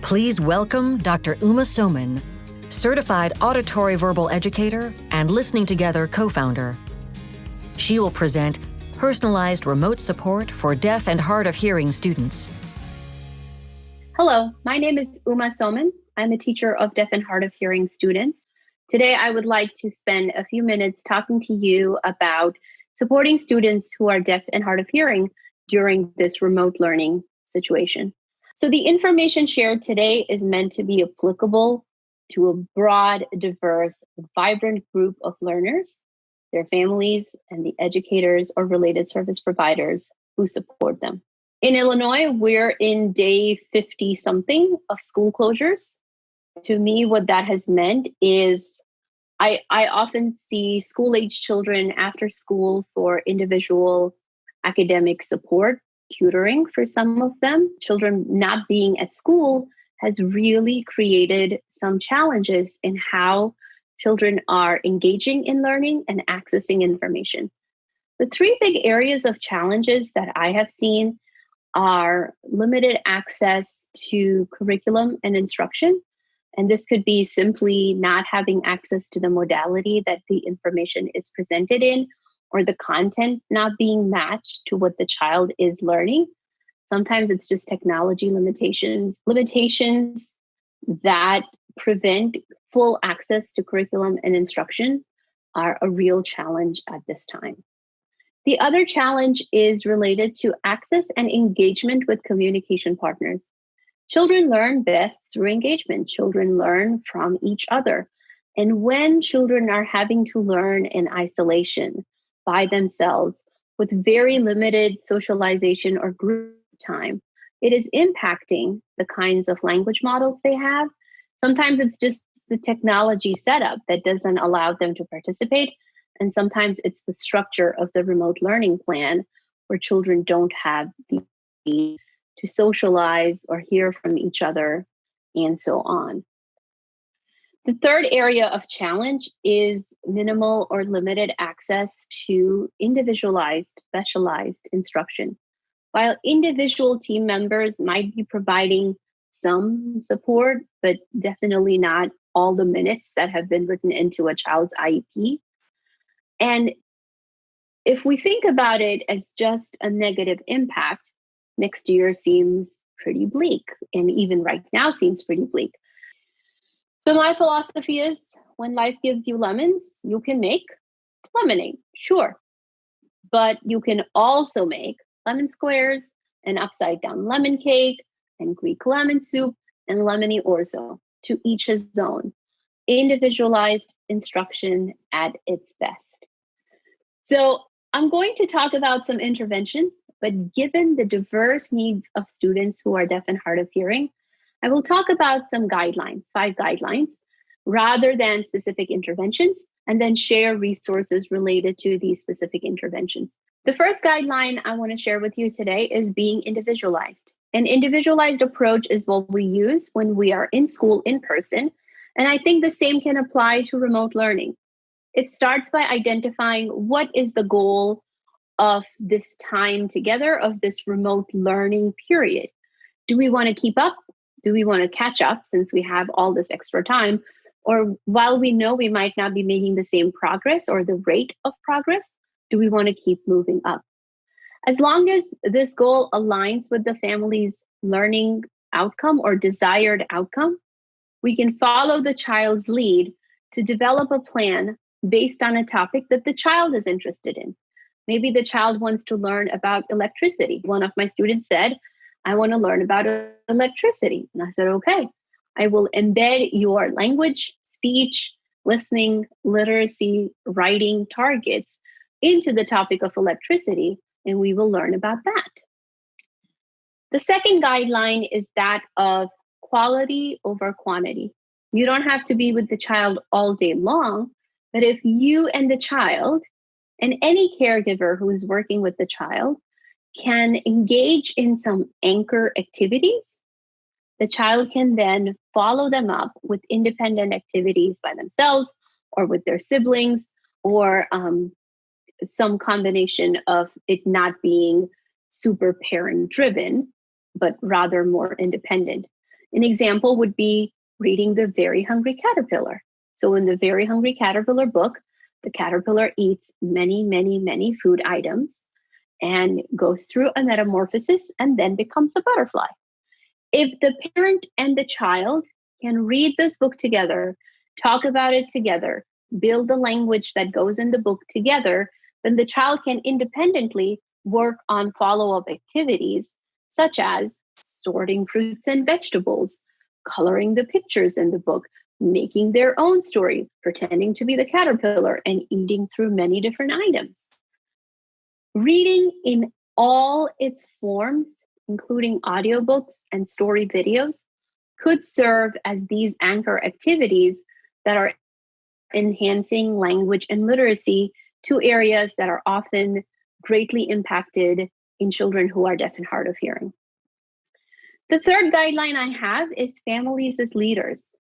Please welcome Dr. Uma Soman, certified auditory verbal educator and Listening Together co-founder. She will present personalized remote support for deaf and hard of hearing students. Hello, my name is Uma Soman. I'm a teacher of deaf and hard of hearing students. Today, I would like to spend a few minutes talking to you about supporting students who are deaf and hard of hearing during this remote learning situation. So the information shared today is meant to be applicable to a broad, diverse, vibrant group of learners, their families, and the educators or related service providers who support them. In Illinois, we're in day 50-something of school closures. To me, what that has meant is I often see school-age children after school for individual academic support, tutoring for some of them. Children not being at school has really created some challenges in how children are engaging in learning and accessing information. The three big areas of challenges that I have seen are limited access to curriculum and instruction. And this could be simply not having access to the modality that the information is presented in, or the content not being matched to what the child is learning. Sometimes it's just technology limitations that prevent full access to curriculum and instruction are a real challenge at this time. The other challenge is related to access and engagement with communication partners. Children learn best through engagement. Children learn from each other. And when children are having to learn in isolation by themselves with very limited socialization or group time, it is impacting the kinds of language models they have. Sometimes it's just the technology setup that doesn't allow them to participate. And sometimes it's the structure of the remote learning plan where children don't have the to socialize or hear from each other, and so on. The third area of challenge is minimal or limited access to individualized, specialized instruction. While individual team members might be providing some support, but definitely not all the minutes that have been written into a child's IEP. And if we think about it as just a negative impact, next year seems pretty bleak, and even right now seems pretty bleak. So my philosophy is, when life gives you lemons, you can make lemonade, sure. But you can also make lemon squares and upside down lemon cake and Greek lemon soup and lemony orzo, to each his own. Individualized instruction at its best. So I'm going to talk about some interventions, but given the diverse needs of students who are deaf and hard of hearing, I will talk about some guidelines, 5 guidelines, rather than specific interventions, and then share resources related to these specific interventions. The first guideline I want to share with you today is being individualized. An individualized approach is what we use when we are in school in person, and I think the same can apply to remote learning. It starts by identifying what is the goal of this time together, of this remote learning period. Do we want to keep up? Do we want to catch up since we have all this extra time? Or while we know we might not be making the same progress or the rate of progress, do we want to keep moving up? As long as this goal aligns with the family's learning outcome or desired outcome, we can follow the child's lead to develop a plan based on a topic that the child is interested in. Maybe the child wants to learn about electricity. One of my students said, I want to learn about electricity. And I said, okay, I will embed your language, speech, listening, literacy, writing targets into the topic of electricity, and we will learn about that. The second guideline is that of quality over quantity. You don't have to be with the child all day long, but if you and the child and any caregiver who is working with the child can engage in some anchor activities, the child can then follow them up with independent activities by themselves or with their siblings, or some combination of it not being super parent driven, but rather more independent. An example would be reading The Very Hungry Caterpillar. So in The Very Hungry Caterpillar book, the caterpillar eats many, many, many food items and goes through a metamorphosis and then becomes a butterfly. If the parent and the child can read this book together, talk about it together, build the language that goes in the book together, then the child can independently work on follow-up activities such as sorting fruits and vegetables, coloring the pictures in the book, making their own story, pretending to be the caterpillar, and eating through many different items. Reading in all its forms, including audiobooks and story videos, could serve as these anchor activities that are enhancing language and literacy to areas that are often greatly impacted in children who are deaf and hard of hearing. The third guideline I have is families as leaders.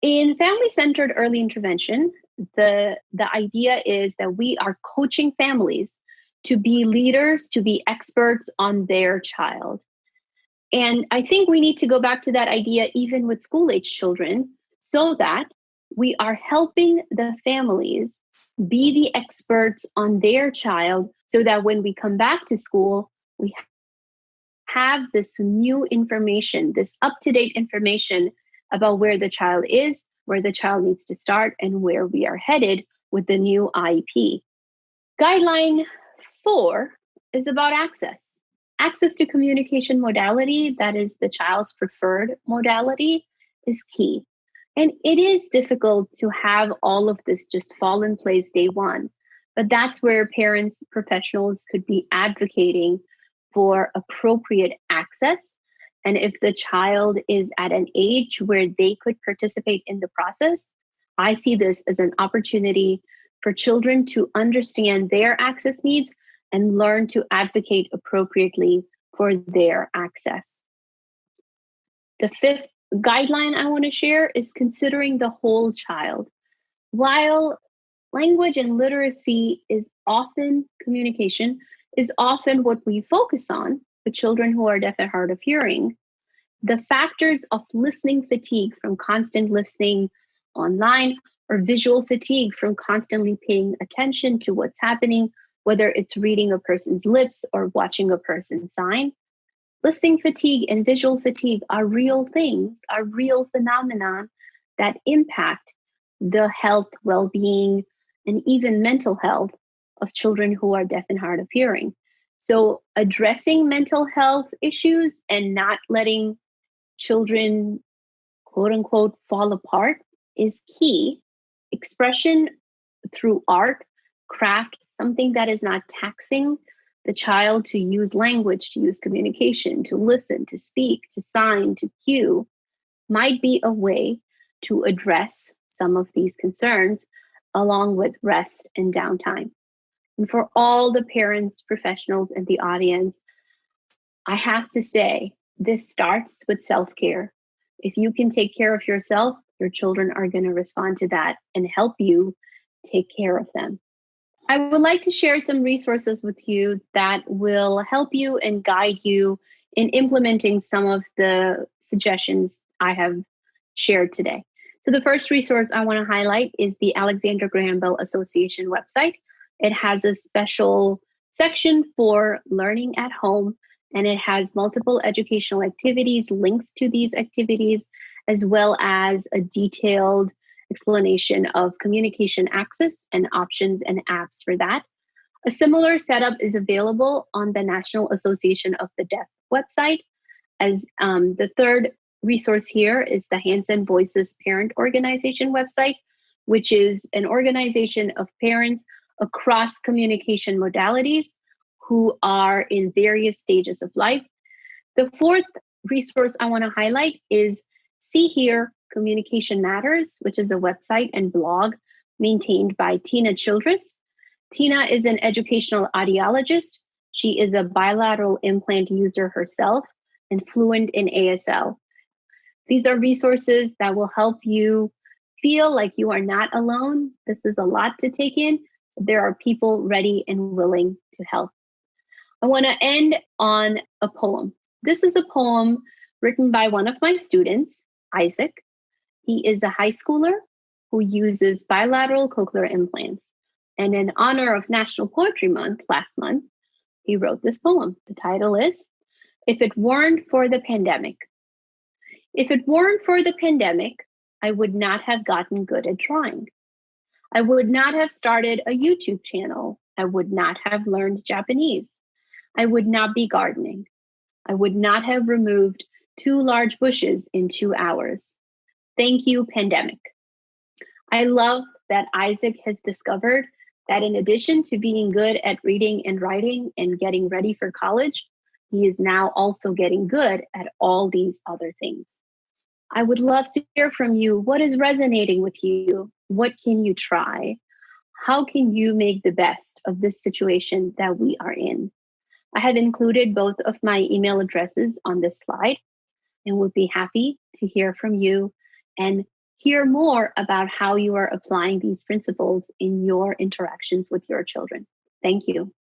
In family-centered early intervention, the idea is that we are coaching families to be leaders, to be experts on their child. And I think we need to go back to that idea even with school-age children so that we are helping the families be the experts on their child so that when we come back to school, we have this new information, this up-to-date information about where the child is, where the child needs to start, and where we are headed with the new IEP. Guideline 4 is about access. Access to communication modality, that is the child's preferred modality, is key. And it is difficult to have all of this just fall in place day one, but that's where parents, professionals could be advocating for appropriate access. And if the child is at an age where they could participate in the process, I see this as an opportunity for children to understand their access needs and learn to advocate appropriately for their access. The fifth guideline I want to share is considering the whole child. While language and literacy is often communication, is often what we focus on with children who are deaf and hard of hearing, the factors of listening fatigue from constant listening online or visual fatigue from constantly paying attention to what's happening, whether it's reading a person's lips or watching a person sign. Listening fatigue and visual fatigue are real things, are real phenomena that impact the health, well-being, and even mental health of children who are deaf and hard of hearing. So addressing mental health issues and not letting children, quote unquote, fall apart is key. Expression through art, craft, something that is not taxing the child to use language, to use communication, to listen, to speak, to sign, to cue, might be a way to address some of these concerns along with rest and downtime. And for all the parents, professionals, and the audience, I have to say, this starts with self-care. If you can take care of yourself, your children are going to respond to that and help you take care of them. I would like to share some resources with you that will help you and guide you in implementing some of the suggestions I have shared today. So the first resource I want to highlight is the Alexander Graham Bell Association website. It has a special section for learning at home, and it has multiple educational activities, links to these activities, as well as a detailed explanation of communication access and options and apps for that. A similar setup is available on the National Association of the Deaf website. As the third resource here is the Hands and Voices Parent Organization website, which is an organization of parents across communication modalities who are in various stages of life. The fourth resource I want to highlight is See Here Communication Matters, which is a website and blog maintained by Tina Childress. Tina is an educational audiologist. She is a bilateral implant user herself and fluent in ASL. These are resources that will help you feel like you are not alone. This is a lot to take in. There are people ready and willing to help. I want to end on a poem. This is a poem written by one of my students, Isaac. He is a high schooler who uses bilateral cochlear implants. And in honor of National Poetry Month last month, he wrote this poem. The title is If It Weren't for the Pandemic. If it weren't for the pandemic, I would not have gotten good at drawing. I would not have started a YouTube channel. I would not have learned Japanese. I would not be gardening. I would not have removed 2 large bushes in 2 hours. Thank you, pandemic. I love that Isaac has discovered that in addition to being good at reading and writing and getting ready for college, he is now also getting good at all these other things. I would love to hear from you. What is resonating with you? What can you try? How can you make the best of this situation that we are in? I have included both of my email addresses on this slide and would be happy to hear from you and hear more about how you are applying these principles in your interactions with your children. Thank you.